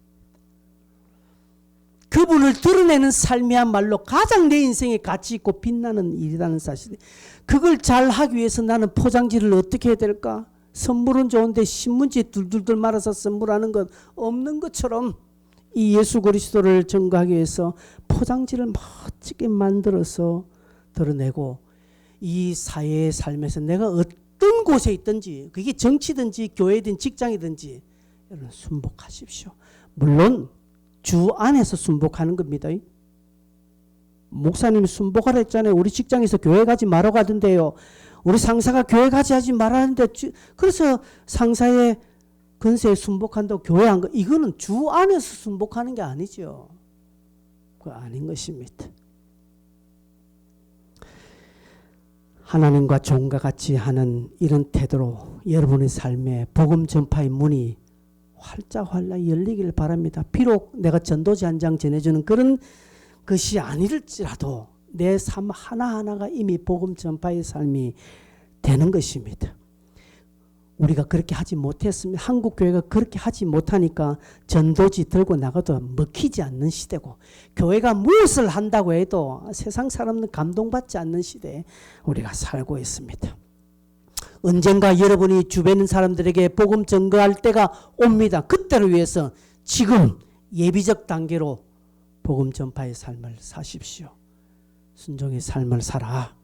그분을 드러내는 삶이야말로 가장 내 인생에 가치 있고 빛나는 일이라는 사실. 그걸 잘 하기 위해서 나는 포장지를 어떻게 해야 될까? 선물은 좋은데 신문지에 둘둘둘 말아서 선물하는 건 없는 것처럼 이 예수 그리스도를 전가하기 위해서 포장지를 멋지게 만들어서 드러내고 이 사회의 삶에서 내가 어떤 곳에 있든지 그게 정치든지 교회든 직장이든지 여러분 순복하십시오. 물론 주 안에서 순복하는 겁니다. 목사님이 순복하라 했잖아요. 우리 직장에서 교회 가지 말아 가던데요. 우리 상사가 교회 가지 하지 말라는데 그래서 상사의 근세에 순복한다고 교회 안 가. 이거는 주 안에서 순복하는 게 아니죠. 그거 아닌 것입니다. 하나님과 종과 같이 하는 이런 태도로 여러분의 삶에 복음 전파의 문이 활짝 열리길 바랍니다. 비록 내가 전도지 한 장 전해주는 그런 것이 아닐지라도 내 삶 하나하나가 이미 복음 전파의 삶이 되는 것입니다. 우리가 그렇게 하지 못했으면 한국 교회가 그렇게 하지 못하니까 전도지 들고 나가도 먹히지 않는 시대고 교회가 무엇을 한다고 해도 세상 사람은 감동받지 않는 시대에 우리가 살고 있습니다. 언젠가 여러분이 주변 사람들에게 복음 전거할 때가 옵니다. 그때를 위해서 지금 예비적 단계로 복음 전파의 삶을 사십시오. 순종의 삶을 살아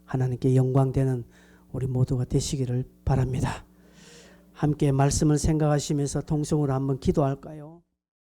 하나님께 영광되는 우리 모두가 되시기를 바랍니다. 함께 말씀을 생각하시면서 통성으로 한번 기도할까요?